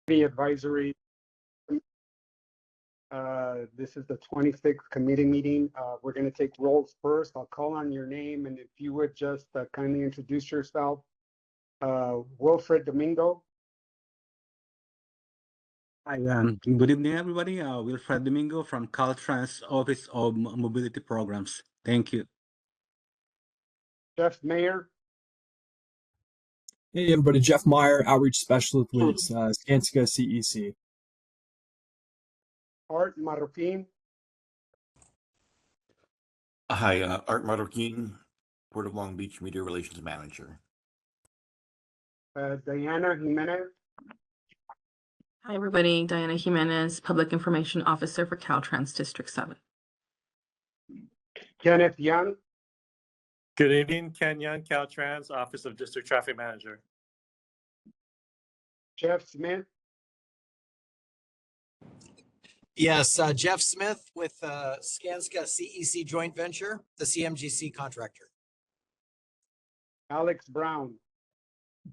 Advisory. This is the 26th committee meeting. We're going to take rolls first. I'll call on your name, and if you would just kindly introduce yourself. Wilfred Domingo. Hi, good evening, everybody. Wilfred Domingo from Caltrans Office of Mobility Programs. Thank you. Jeff Mayer. Hey, everybody. Jeff Meyer, Outreach Specialist with Skanska CEC. Art Marroquin. Hi, Art Marroquin, Port of Long Beach Media Relations Manager. Diana Jimenez. Hi, everybody. Diana Jimenez, Public Information Officer for Caltrans District 7. Kenneth Young. Good evening, Ken Young, Caltrans, Office of District Traffic Manager. Jeff Smith. Yes, Jeff Smith with Skanska CEC joint venture, the CMGC contractor. Alex Brown.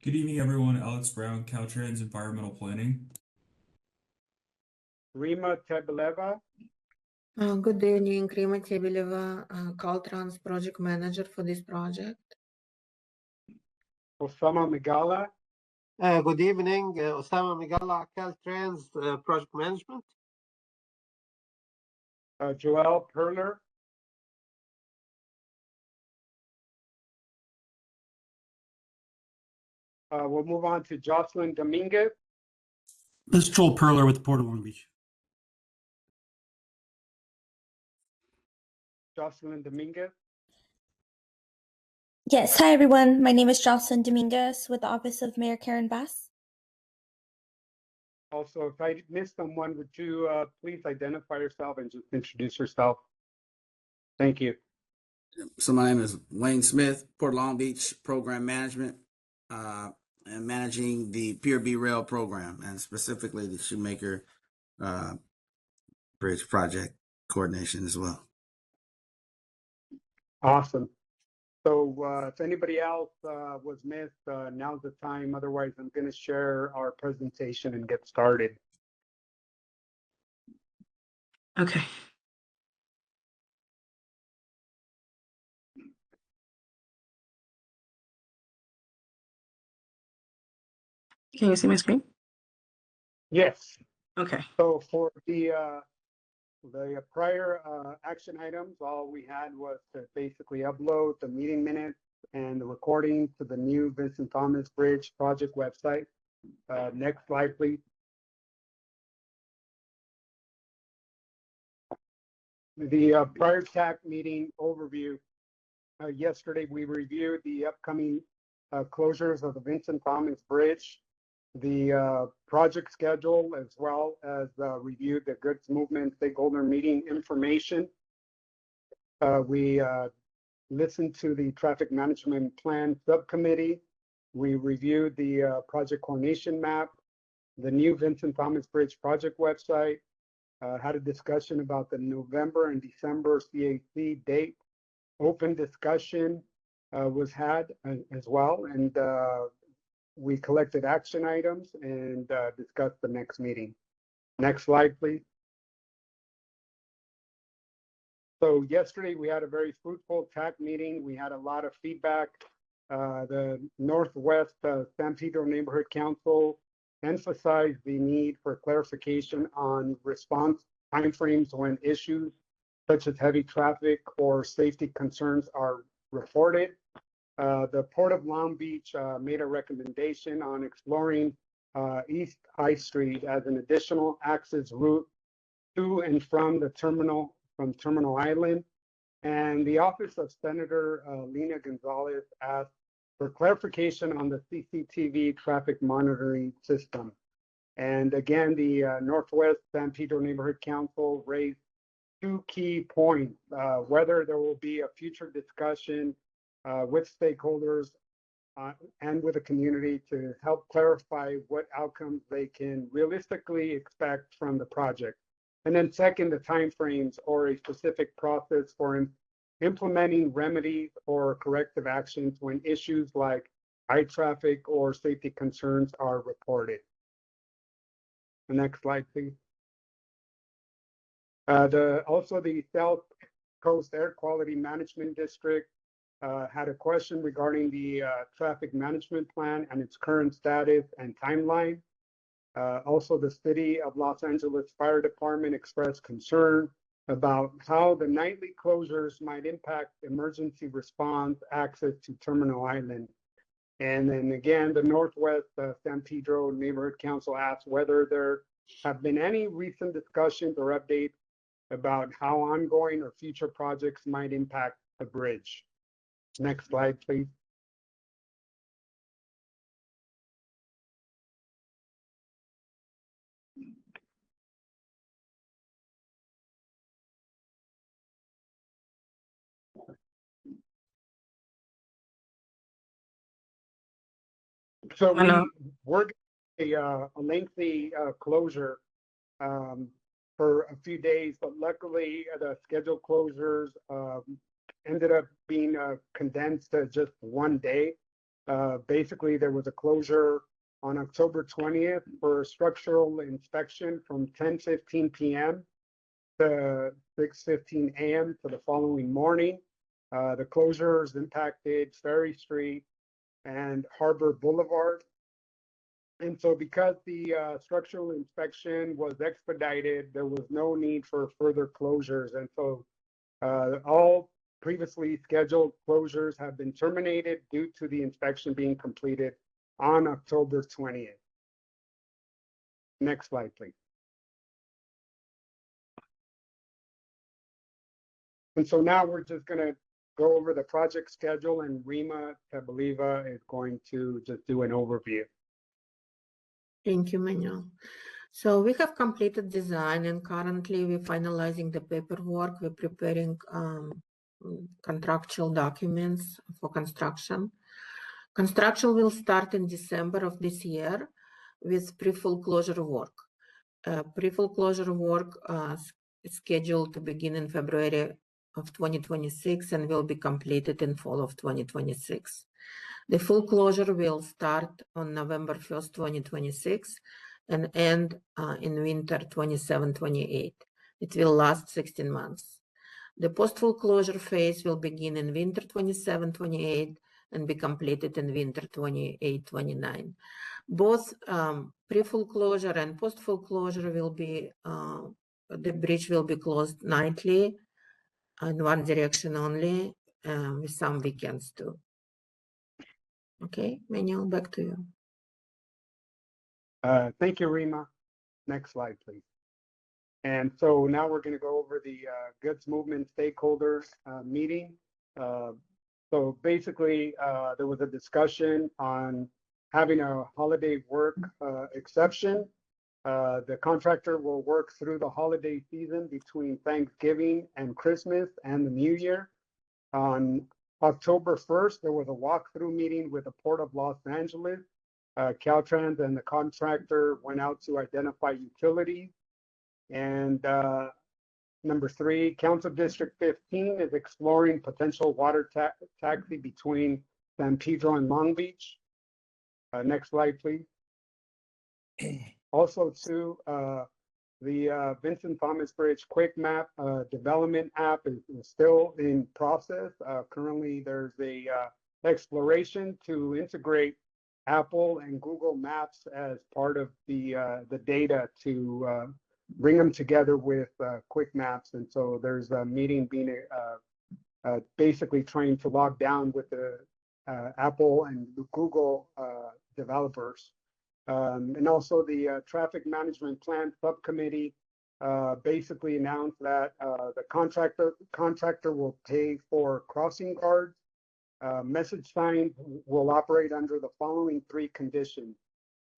Good evening, everyone. Alex Brown, Caltrans Environmental Planning. Rima Tebileva. Good evening, Rima Tebileva, Caltrans project manager for this project. Osama Megala. Good evening, Osama Megala, Caltrans project management. Joel Perler. We'll move on to Jocelyn Dominguez. This is Joel Perler with the Port of Long Beach. Jocelyn Dominguez. Yes, hi everyone. My name is Jocelyn Dominguez with the Office of Mayor Karen Bass. Also, if I missed someone, would you please identify yourself and just introduce yourself? Thank you. So my name is Wayne Smith, Port Long Beach Program Management, and managing the Pier B Rail program, and specifically the Shoemaker Bridge project coordination as well. Awesome. So if anybody else was missed, now's the time. Otherwise, I'm going to share our presentation and get started. Okay. Can you see my screen? Yes. Okay. So for the prior action items, all we had was to basically upload the meeting minutes and the recording to the new Vincent Thomas Bridge project website. Next slide, please. The prior TAC meeting overview. Yesterday, we reviewed the upcoming closures of the Vincent Thomas Bridge, the project schedule, as well as reviewed the goods movement stakeholder meeting information. We listened to the traffic management plan subcommittee. We reviewed the project coordination map, the new Vincent Thomas Bridge project website, had a discussion about the November and December CAC date. Open discussion was had as well, and we collected action items and discussed the next meeting. Next slide, please. So yesterday we had a very fruitful TAC meeting. We had a lot of feedback. The Northwest San Pedro Neighborhood Council emphasized the need for clarification on response timeframes when issues such as heavy traffic or safety concerns are reported. The Port of Long Beach made a recommendation on exploring East High Street as an additional access route to and from the terminal, from Terminal Island. And the Office of Senator Lina Gonzalez asked for clarification on the CCTV traffic monitoring system. And again, the Northwest San Pedro Neighborhood Council raised two key points, whether there will be a future discussion with stakeholders and with the community to help clarify what outcomes they can realistically expect from the project. And then second, the timeframes or a specific process for implementing remedies or corrective actions when issues like high traffic or safety concerns are reported. The next slide, please. Also the South Coast Air Quality Management District had a question regarding the traffic management plan and its current status and timeline. Also, the City of Los Angeles Fire Department expressed concern about how the nightly closures might impact emergency response access to Terminal Island. And then again, the Northwest San Pedro Neighborhood Council asked whether there have been any recent discussions or updates about how ongoing or future projects might impact the bridge. Next slide, please. So we're a lengthy closure for a few days, but luckily the scheduled closures ended up being condensed to just one day. Basically, there was a closure on October 20th for structural inspection from 10:15 p.m. to 6:15 a.m. to the following morning. The closures impacted Ferry Street and Harbor Boulevard. And so because the structural inspection was expedited, there was no need for further closures. And so all previously scheduled closures have been terminated due to the inspection being completed on October 20th. Next slide, please. And so now we're just going to go over the project schedule, and Rima Tabaliva is going to just do an overview. Thank you, Manuel. So we have completed design and currently we're finalizing the paperwork. We're preparing contractual documents for construction. Construction will start in December of this year with pre-full closure work. Pre-full closure work is scheduled to begin in February of 2026 and will be completed in fall of 2026. The full closure will start on November 1st, 2026 and end in winter 27-28. It will last 16 months. The post-full closure phase will begin in winter 27-28 and be completed in winter 28-29. Both pre-full closure and post-full closure will be, the bridge will be closed nightly in one direction only, with some weekends too. Okay, Manuel, back to you. Thank you, Rima. Next slide, please. And so now we're going to go over the goods movement stakeholders meeting. So basically, there was a discussion on having a holiday work exception. The contractor will work through the holiday season between Thanksgiving and Christmas and the New Year. On October 1st, there was a walkthrough meeting with the Port of Los Angeles. Caltrans and the contractor went out to identify utilities. And number 3, Council District 15 is exploring potential water taxi between San Pedro and Long Beach. Next slide, please. Also, too, the Vincent Thomas Bridge Quick Map development app is still in process. Currently, there's a exploration to integrate Apple and Google Maps as part of the data to bring them together with Quick Maps. And so there's a meeting being basically trying to log down with the Apple and Google developers. And also the traffic management plan subcommittee basically announced that the contractor will pay for crossing guards. Message signs will operate under the following 3 conditions.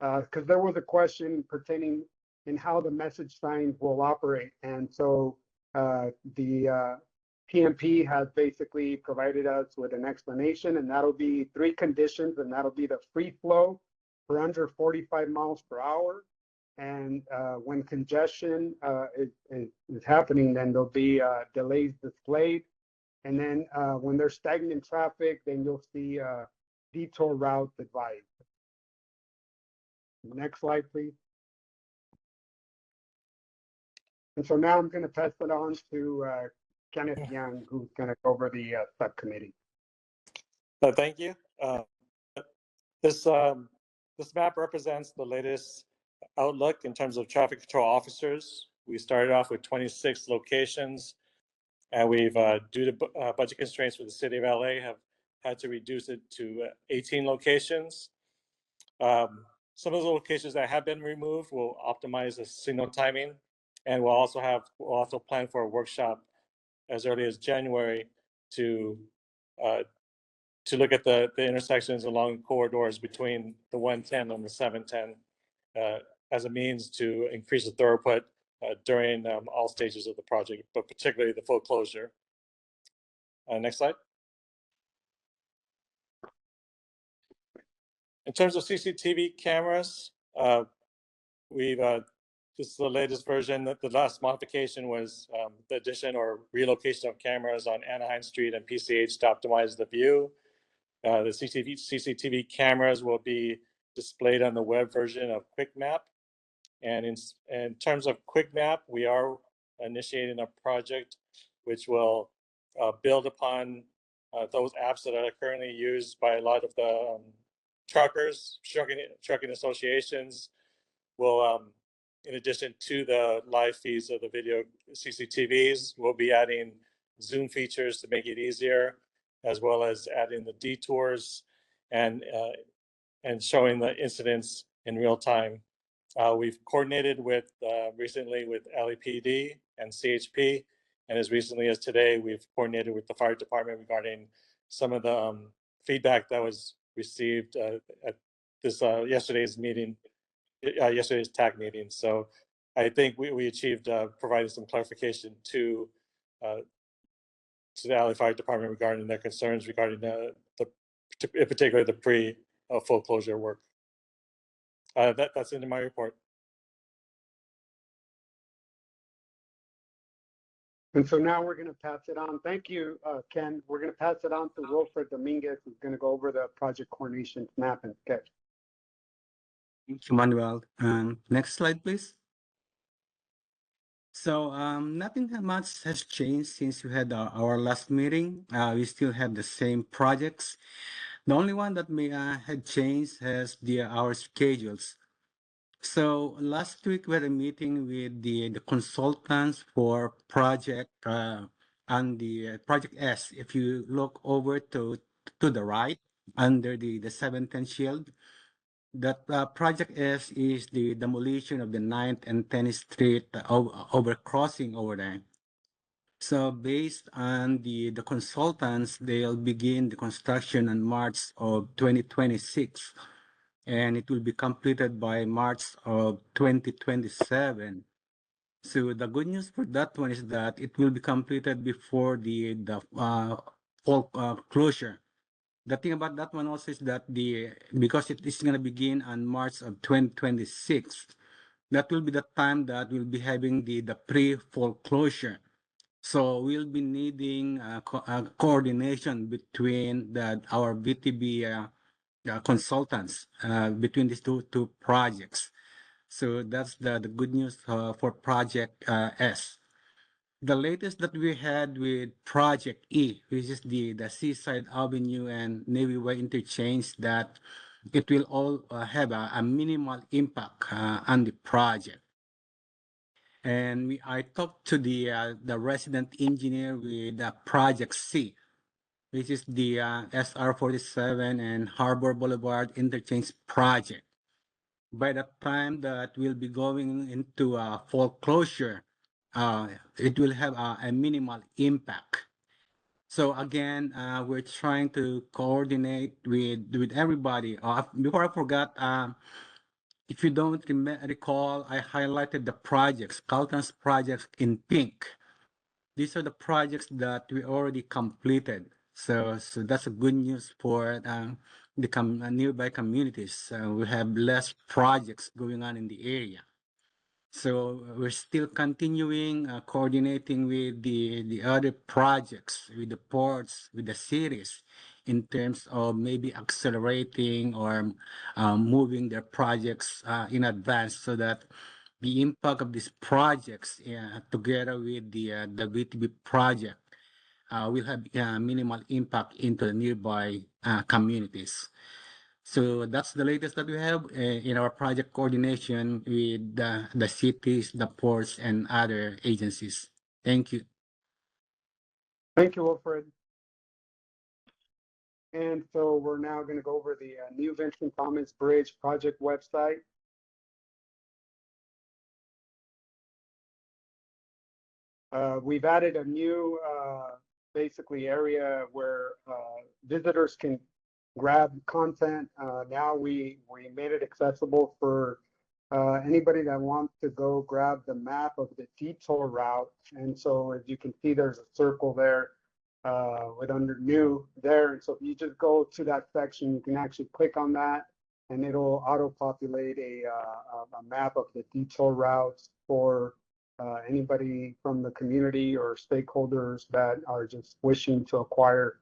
Because there was a question pertaining in how the message signs will operate. And so the PMP has basically provided us with an explanation, and that'll be 3 conditions, and that'll be the free flow for under 45 miles per hour. And when congestion is happening, then there'll be delays displayed. And then when there's stagnant traffic, then you'll see detour routes advised. Next slide, please. And so now I'm going to pass it on to Kenneth Young, who's going to go over the subcommittee. Thank you. This map represents the latest outlook in terms of traffic control officers. We started off with 26 locations, and we've, due to budget constraints for the city of LA, have had to reduce it to 18 locations. Some of the locations that have been removed will optimize the signal timing, and we'll also plan for a workshop as early as January to look at the intersections along corridors between the 110 and the 710 as a means to increase the throughput during all stages of the project, but particularly the full closure. Next slide. In terms of CCTV cameras, this is the latest version. The last modification was the addition or relocation of cameras on Anaheim Street and PCH to optimize the view. The CCTV cameras will be displayed on the web version of QuickMap. And in terms of QuickMap, we are initiating a project which will build upon those apps that are currently used by a lot of the trucking associations. Will, in addition to the live feeds of the video CCTVs, we'll be adding Zoom features to make it easier, as well as adding the detours and showing the incidents in real time. We've coordinated with recently with LAPD and CHP, and as recently as today, we've coordinated with the fire department regarding some of the feedback that was received at this yesterday's meeting, yesterday's TAC meeting. So I think we achieved providing some clarification to the LA Fire Department regarding their concerns regarding in particular the full closure work. That's into my report. And so now we're going to pass it on. Thank you, Ken. We're going to pass it on to Wilfred Dominguez, who's going to go over the project coordination map and sketch. Thank you, Manuel. Next slide, please. So nothing much has changed since we had our last meeting. We still have the same projects. The only one that may had changed has our schedules. So last week we had a meeting with the consultants for project and the project S. If you look over to the right under the 710 shield, that project S is the demolition of the 9th and 10th Street overcrossing over there. So based on the consultants, they'll begin the construction in March of 2026. And it will be completed by March of 2027. So the good news for that one is that it will be completed before the full closure. The thing about that one also is that because it is going to begin on March of 2026, that will be the time that we'll be having the pre-full closure. So we'll be needing coordination between our VTB consultants between these two projects. So that's the good news for project S. The latest that we had with project E, which is the Seaside Avenue and Navy Way interchange, that it will all have a minimal impact on the project. And I talked to the resident engineer with project C, which is the SR 47 and Harbor Boulevard interchange project. By the time that we'll be going into full closure, it will have a minimal impact. So again, we're trying to coordinate with everybody. Before I forgot, if you don't recall, I highlighted the projects, Caltrans projects in pink. These are the projects that we already completed. So that's a good news for the nearby communities. We have less projects going on in the area. So we're still continuing coordinating with the other projects, with the ports, with the cities, in terms of maybe accelerating or moving their projects in advance so that the impact of these projects together with the VTB project will have minimal impact into the nearby communities. So that's the latest that we have in our project coordination with the cities, the ports, and other agencies. Thank you. Thank you, Wilfred. And so we're now going to go over the new Vincent Thomas Bridge project website. We've added a new basically area where visitors can grab content. Now we made it accessible for anybody that wants to go grab the map of the detour route. And so as you can see, there's a circle there with under new there. And so if you just go to that section, you can actually click on that and it'll auto-populate a map of the detour routes for anybody from the community or stakeholders that are just wishing to acquire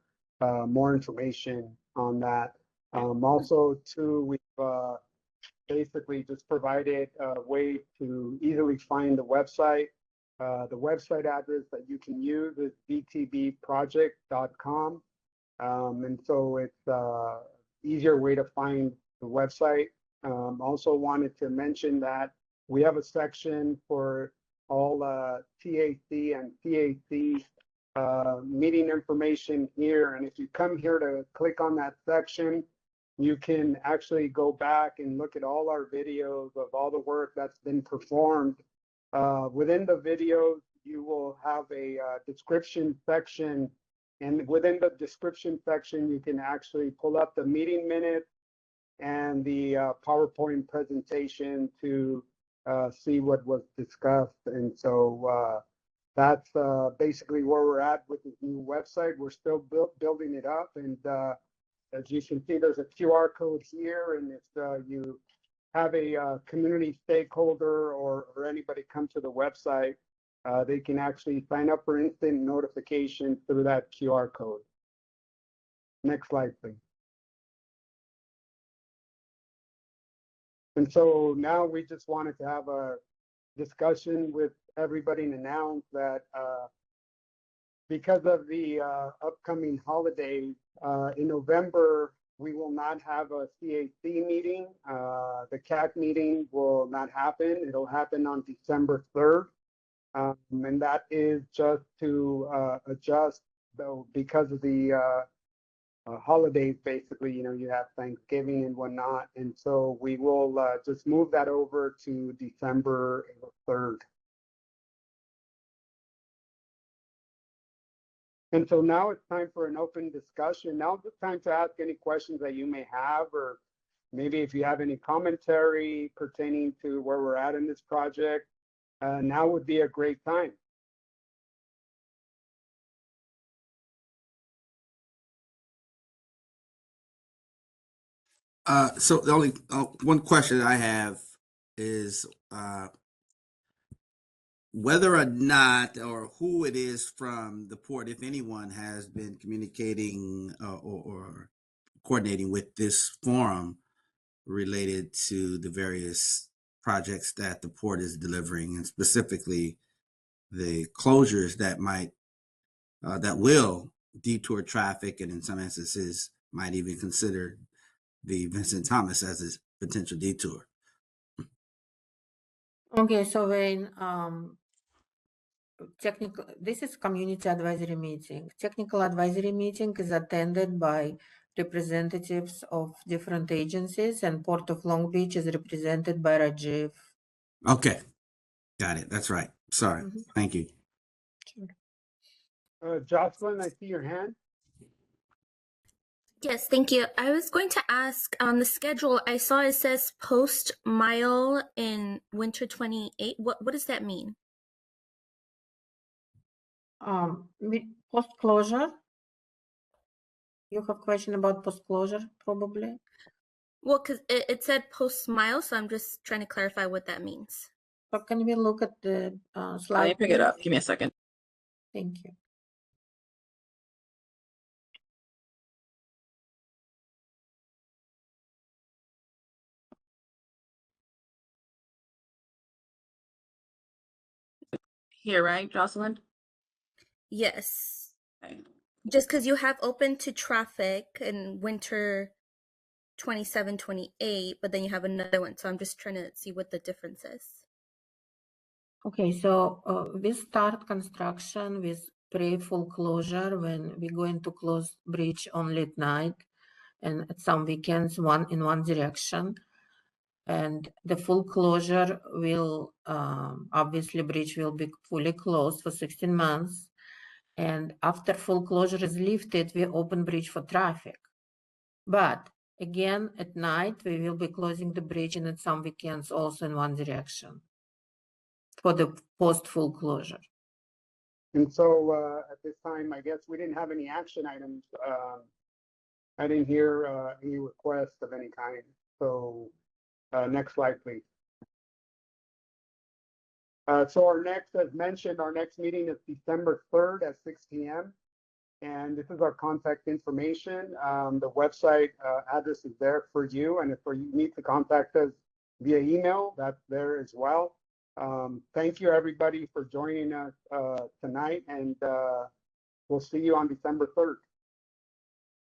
more information on that. Also, too, we've basically just provided a way to easily find the website. The website address that you can use is vtbproject.com. And so it's an easier way to find the website. Also wanted to mention that we have a section for all TAC and CAC meeting information here. And if you come here to click on that section, you can actually go back and look at all our videos of all the work that's been performed. Within the videos, you will have a description section. And within the description section, you can actually pull up the meeting minutes and the PowerPoint presentation to see what was discussed. And so that's basically where we're at with this new website. We're still building it up. And as you can see, there's a QR code here. And if you have a community stakeholder or anybody come to the website, they can actually sign up for instant notification through that QR code. Next slide, please. And so now we just wanted to have a discussion with everybody and announce that because of the upcoming holidays in November, we will not have a CAC meeting. The CAC meeting will not happen. It'll happen on December 3rd. And that is just to adjust, though, because of the holidays, basically, you have Thanksgiving and whatnot. And so we will just move that over to December 3rd. And so now it's time for an open discussion. Now's the time to ask any questions that you may have, or maybe if you have any commentary pertaining to where we're at in this project, now would be a great time. So the only one question I have is whether or not, or who it is from the port, if anyone, has been communicating or coordinating with this forum related to the various projects that the port is delivering, and specifically the closures that might that will detour traffic, and in some instances might even consider the Vincent Thomas as a potential detour. Okay, so Wayne, this is community advisory meeting. Technical advisory meeting is attended by representatives of different agencies, and Port of Long Beach is represented by Rajiv. Okay, got it. That's right. Sorry. Thank you. Jocelyn, I see your hand. Yes, thank you. I was going to ask on the schedule, I saw it says post mile in winter 28. What does that mean? Post closure. You have question about post closure, probably. Well, because it said post mile, so I'm just trying to clarify what that means. So can we look at the slide? Let me pick it up. Give me a second. Thank you. here, right, Jocelyn? Yes. Okay. Just because you have open to traffic in winter 27, 28, but then you have another one. So I'm just trying to see what the difference is. Okay, so we start construction with pre-full closure when we're going to close bridge only at night and at some weekends in one direction. And the full closure will, obviously bridge will be fully closed for 16 months. And after full closure is lifted, we open bridge for traffic. But again, at night, we will be closing the bridge and at some weekends also in one direction for the post-full closure. And so at this time, I guess we didn't have any action items. I didn't hear any requests of any kind. So next slide, please. So our next, as mentioned, our next meeting is December 3rd at 6 p.m. And this is our contact information. The website address is there for you. And if you need to contact us via email, that's there as well. Thank you, everybody, for joining us tonight. And we'll see you on December 3rd.